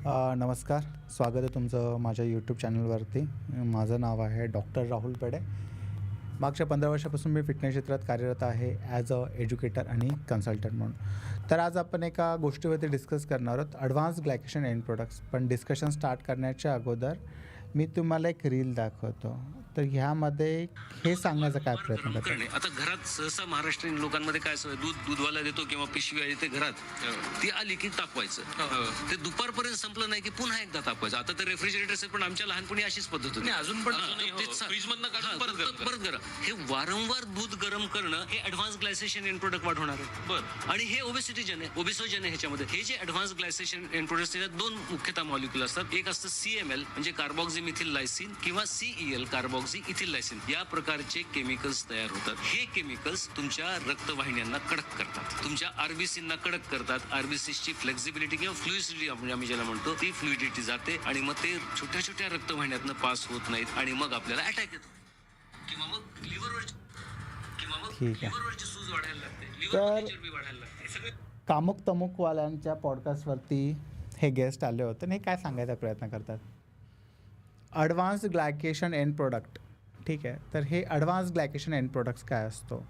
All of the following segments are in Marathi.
नमस्कार. स्वागत आहे तुमचं माझ्या यूट्यूब चॅनलवरती. माझं नाव आहे डॉक्टर राहुल पेडे. मागच्या 15 वर्षापासून मी फिटनेस क्षेत्रात कार्यरत आहे ॲज अ एज्युकेटर आणि कन्सल्टंट म्हणून. तर आज आपण एका गोष्टीवरती डिस्कस करणार आहोत, ॲडव्हान्स ग्लायकेशन एंड प्रोडक्ट्स. पण डिस्कशन स्टार्ट करण्याच्या अगोदर मी तुम्हाला एक रील दाखवतो. तर ह्यामध्ये हे सांगण्याचा काय प्रयत्न गरम करतो. करणे. आता घरात सहसा महाराष्ट्रीयन लोकांमध्ये काय सवय, दूधवाला देतो किंवा पिशवी आहे ते घरात, ती आली की तापवायचं. ते दुपारपर्यंत संपलं नाही की पुन्हा एकदा तापवायचं. आता तर रेफ्रिजरेटर पण आमच्या लहानपणी अशीच पद्धत होती. अजून पण फ्रीज मधनं काढून परत गरम. हे वारंवार दूध गरम करणं हे ऍडव्हान्स ग्लायसेशन एंड प्रोडक्ट वाढवणार आहे. बरं. आणि हे ओबेसिटीजन आहे, ओबेसोजन आहे. ह्याच्यामध्ये हे जे ऍडव्हान्स ग्लायसेशन एंड प्रोडक्ट, त्याच्यात दोन मुख्यतः मॉलिक्युल असतात. एक असतं CML म्हणजे कार्बॉक्झिमिथिल लायसिन किंवा CEL कार्बॉक्झी इथिल लायसिन. या प्रकारचे केमिकल्स तयार होतात. हे केमिकल्स तुमच्या रक्तवाहिन्यांना कडक करतात, तुमच्या आरबीसींना कडक करतात. आरबीसीची फ्लेक्झिबिलिटी किंवा फ्लुइडिटी आम्ही ज्याला म्हणतो ती फ्लुइडिटी जाते आणि मग ते छोट्या छोट्या रक्तवाहिन्यातनं पास होत नाहीत आणि मग आपल्याला अटॅक येतो किंवा मग लिव्हरवरची सूज वाढायला लागते, लिव्हरची चरबी वाढायला लागते. सगळे कामुक तमुकवाल्यांच्या पॉडकास्टवरती हे गेस्ट आले होते आणि हे काय सांगायचा प्रयत्न करतात, ॲडव्हान्स ग्लायकेशन एंड प्रोडक्ट. ठीक आहे. तर हे ॲडव्हान्स ग्लायकेशन एंड प्रोडक्ट्स काय असतो,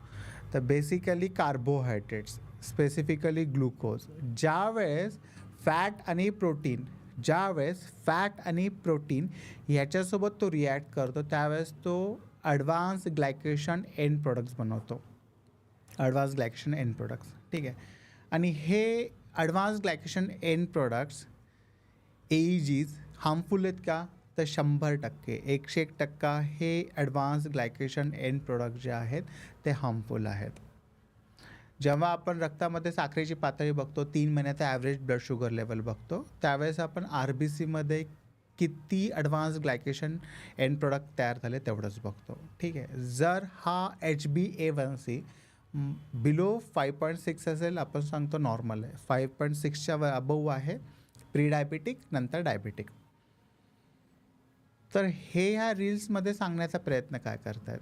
तर बेसिकली कार्बोहायड्रेट्स, स्पेसिफिकली ग्लुकोज. ज्यावेळेस फॅट आणि प्रोटीन ह्याच्यासोबत तो रिॲक्ट करतो त्यावेळेस तो ॲडव्हान्स ग्लायकेशन एंड प्रोडक्ट्स बनवतो. Advance glycation end products. ठीक आहे. आणि हे advance glycation end products AEGs harmful आहेत का, तर 100%, 101% हे ॲडव्हान्स ग्लायकेशन एंड प्रोडक्ट जे आहेत ते हार्मफुल आहेत. जेव्हा आपण रक्तामध्ये साखरेची पातळी बघतो, 3 महिन्याचा ॲव्हरेज ब्लड शुगर लेवल बघतो, त्यावेळेस आपण RBCमध्ये किती ॲडव्हान्स ग्लायकेशन एंड प्रोडक्ट तयार झाले तेवढंच बघतो. ठीक आहे. जर हा HbA1c बिलो 5.6 असेल, आपण सांगतो नॉर्मल आहे. 5.6च्या अबव आहे प्री डायबिटिक, नंतर डायबिटिक. तर हे ह्या रील्समध्ये सांगण्याचा प्रयत्न काय करत आहेत,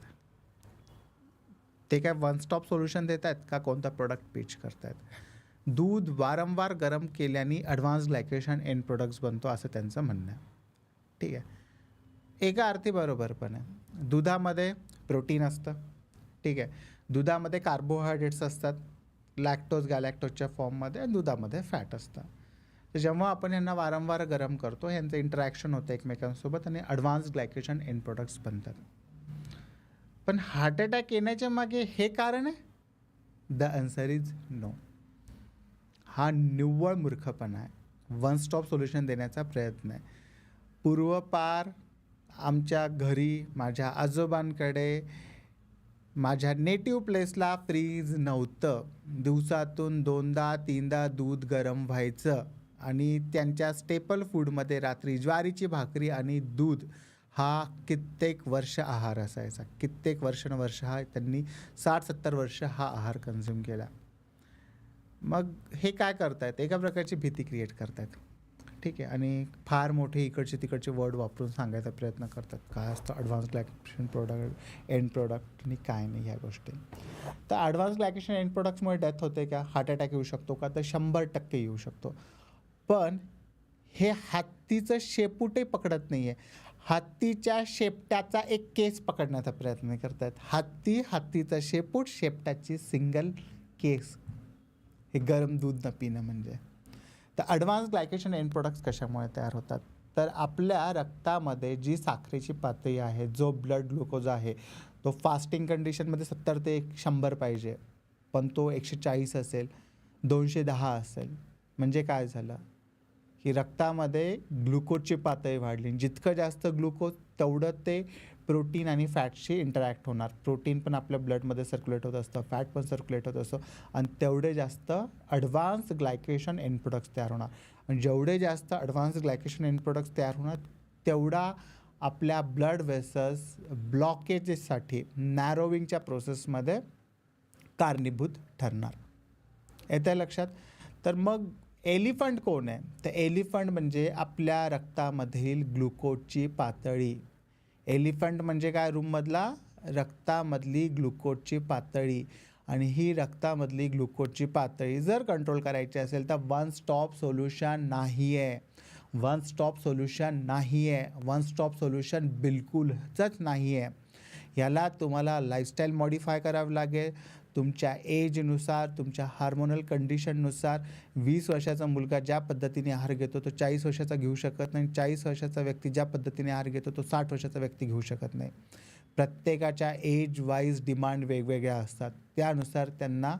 ते काय वन स्टॉप सोल्युशन देत आहेत का कोणता प्रोडक्ट पिच करत आहेत. दूध वारंवार गरम केल्याने ॲडव्हान्स ग्लायकेशन एंड प्रोडक्ट्स बनतो असं त्यांचं म्हणणं आहे. ठीक आहे. एका अर्थी बरोबर पण आहे. दुधामध्ये प्रोटीन असतं. ठीक आहे. दुधामध्ये कार्बोहायड्रेट्स असतात लॅक्टोज गॅलॅक्टोजच्या फॉर्ममध्ये, आणि दुधामध्ये फॅट असतं. तर जेव्हा आपण यांना वारंवार गरम करतो यांचं इंटरॅक्शन होतं एकमेकांसोबत आणि ॲडव्हान्स ग्लायकेशन एंड प्रोडक्ट्स बनतात. पण हार्ट अटॅक येण्याच्या मागे हे कारण आहे, द आन्सर इज नो. हा निव्वळ मूर्खपणा आहे. वन स्टॉप सोल्युशन देण्याचा प्रयत्न आहे. पूर्वपार आमच्या घरी माझ्या आजोबांकडे माझ्या नेटिव्ह प्लेसला फ्रीज नव्हतं. दिवसातून 2दा-3दा दूध गरम व्हायचं आणि त्यांच्या स्टेपल फूडमध्ये रात्री ज्वारीची भाकरी आणि दूध हा कित्येक वर्ष आहार असायचा. कित्येक वर्षानुवर्ष हा त्यांनी 60-70 वर्ष हा आहार कन्झ्युम केला. मग हे काय करतायत, एका प्रकारची भीती क्रिएट करतायत. ठीक आहे. आणि फार मोठे इकडचे तिकडचे वर्ड वापरून सांगायचा प्रयत्न करतात काय असतं ॲडव्हान्स ग्लायकेशन प्रोडक्ट एंड प्रोडक्ट आणि काय नाही ह्या गोष्टी. तर ॲडव्हान्स ग्लायकेशन एंड प्रोडक्ट्समुळे डेथ होते का, हार्ट अटॅक येऊ शकतो का, तर 100% येऊ शकतो. पण हे हत्तीचं शेपूटही पकडत नाही आहे. हत्तीच्या शेपटाचा एक केस पकडण्याचा प्रयत्न करत आहेत. हत्तीचं शेपूट, शेपटाची सिंगल केस. हे गरम दूध न पिणं म्हणजे. तर ॲडव्हान्स ग्लायकेशन एंड प्रोडक्ट्स कशामुळे तयार होतात, तर आपल्या रक्तामध्ये जी साखरेची पातळी आहे, जो ब्लड ग्लुकोज आहे, तो फास्टिंग कंडिशनमध्ये 70 ते 100 पाहिजे, पण तो 140 असेल, 210 असेल. म्हणजे काय झालं की रक्तामध्ये ग्लुकोजची पातळी वाढली. जितकं जास्त ग्लुकोज तेवढं ते प्रोटीन आणि फॅटशी इंटरॅक्ट होणार. प्रोटीन पण आपल्या ब्लडमध्ये सर्क्युलेट होत असतं, फॅट पण सर्क्युलेट होत असतं, आणि तेवढे जास्त ॲडव्हान्स ग्लायकेशन एंड प्रोडक्ट्स तयार होणार. आणि जेवढे जास्त ॲडव्हान्स ग्लायकेशन एंड प्रोडक्ट्स तयार होणार तेवढा आपल्या ब्लड वेसल्स ब्लॉकेजेससाठी नॅरोविंगच्या प्रोसेसमध्ये कारणीभूत ठरणार. येतं लक्षात. तर मग एलिफंट कोण आहे, तर एलिफंट म्हणजे आपल्या रक्तामधील ग्लुकोजची पातळी. एलिफंट म्हणजे काय, रूममधला रक्तामधली ग्लुकोजची पातळी. आणि ही रक्तामधली ग्लुकोजची पातळी जर कंट्रोल करायची असेल तर वन स्टॉप सोल्युशन नाही आहे. वन स्टॉप सोल्युशन नाही आहे. वन स्टॉप सोल्युशन बिलकुलच नाही आहे. याला तुम्हाला लाईफस्टाईल मॉडिफाय करावं लागेल. तुमच्या एजनुसार, तुमच्या हार्मोनल कंडिशननुसार 20 वर्षाचा मुलगा ज्या पद्धतीने आहार घेतो तो 40 वर्षाचा घेऊ शकत नाही. 40 वर्षाचा व्यक्ती ज्या पद्धतीने आहार घेतो तो 60 वर्षाचा व्यक्ती घेऊ शकत नाही. प्रत्येकाच्या एज वाईज डिमांड वेगवेगळ्या असतात. त्यानुसार त्यांना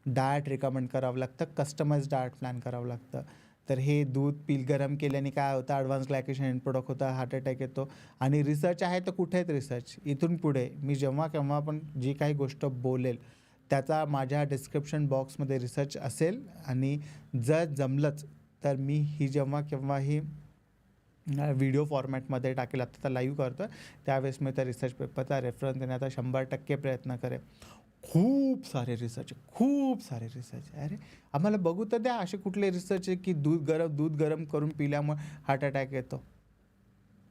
डाएट रिकमेंड करावं लागतं, कस्टमाइज डाएट प्लॅन करावं लागतं. तर हे दूध गरम केल्याने काय होतं, ॲडव्हान्स ग्लायकेशन एंड प्रोडक्ट होतं, हार्ट अटॅक येतो. आणि रिसर्च आहे तर कुठे आहेत रिसर्च? इथून पुढे मी जेव्हा केव्हा पण जी काही गोष्ट बोलेल त्याचा माझ्या डिस्क्रिप्शन बॉक्समध्ये रिसर्च असेल. आणि जर जमलंच तर मी ही जेव्हा केव्हाही व्हिडिओ फॉर्मॅटमध्ये टाकेल. आता तर लाईव्ह करतो त्यावेळेस मी त्या रिसर्च पेपरचा रेफरन्स देण्याचा 100% प्रयत्न करेन. खूप सारे रिसर्च आहे. अरे आम्हाला बघू तर द्या असे कुठले रिसर्च आहे की दूध गरम करून पिल्यामुळे हार्ट अटॅक येतो.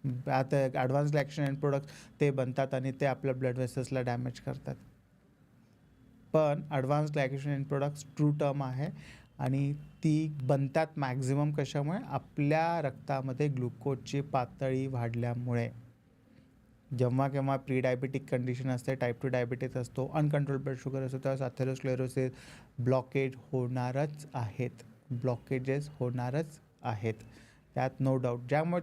आता ॲडव्हान्स ग्लायकेशन एंड प्रोडक्ट ते बनतात आणि ते आपल्या ब्लड वेसल्सला डॅमेज करतात. पण advance glycation end products true term आहे आणि ती बनतात मॅक्झिमम कशामुळे, आपल्या रक्तामध्ये ग्लुकोजची पातळी वाढल्यामुळे. जेव्हा केव्हा प्री डायबिटिक कंडिशन असते, टाईप 2 डायबिटीज असतो, अनकंट्रोल ब्लड शुगर असतो, तेव्हा अथेरोस्क्लेरोसिस ब्लॉकेजेस होणारच आहेत. त्यात नो डाऊट.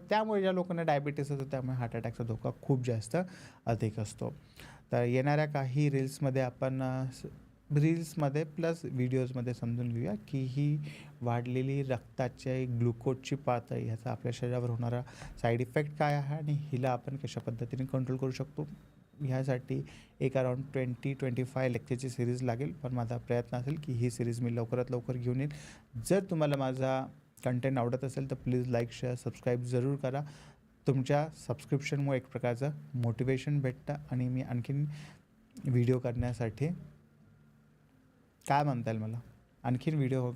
त्यामुळे ज्या लोकांना डायबिटीस असतो त्यामुळे हार्ट अटॅकचा धोका खूप जास्त अधिक असतो. तर येणाऱ्या काही रील्समध्ये आपण रील्समध्ये प्लस व्हिडिओजमध्ये समजून घेऊया की ही वाढलेली रक्ताची ग्लुकोजची पातळी ह्याचा आपल्या शरीरावर होणारा साईड इफेक्ट काय आहे आणि हिला आपण कशा पद्धतीने कंट्रोल करू शकतो. ह्यासाठी एक अराउंड 20-25 लेक्चरची सिरीज लागेल. पण माझा प्रयत्न असेल की ही सिरीज मी लवकरात लवकर घेऊन येईल. जर तुम्हाला माझा कंटेंट आवडत असेल तर प्लीज लाईक, शेअर, सबस्क्राईब जरूर करा. तुमच्या सबस्क्रिप्शनमुळे एक प्रकारचं मोटिवेशन भेटतं आणि मी आणखीन व्हिडिओ करण्यासाठी काय म्हणता येईल मला, आणखीन व्हिडिओ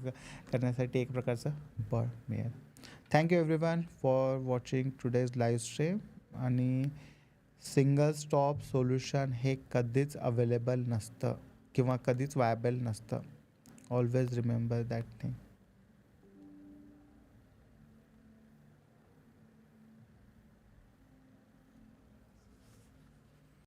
करण्यासाठी एक प्रकारचं बळ मिळेल. Thank you everyone for watching today's live stream. आणि सिंगल स्टॉप सोल्युशन हे कधीच अवेलेबल नसतं किंवा कधीच वायबल नसतं. Always remember that thing.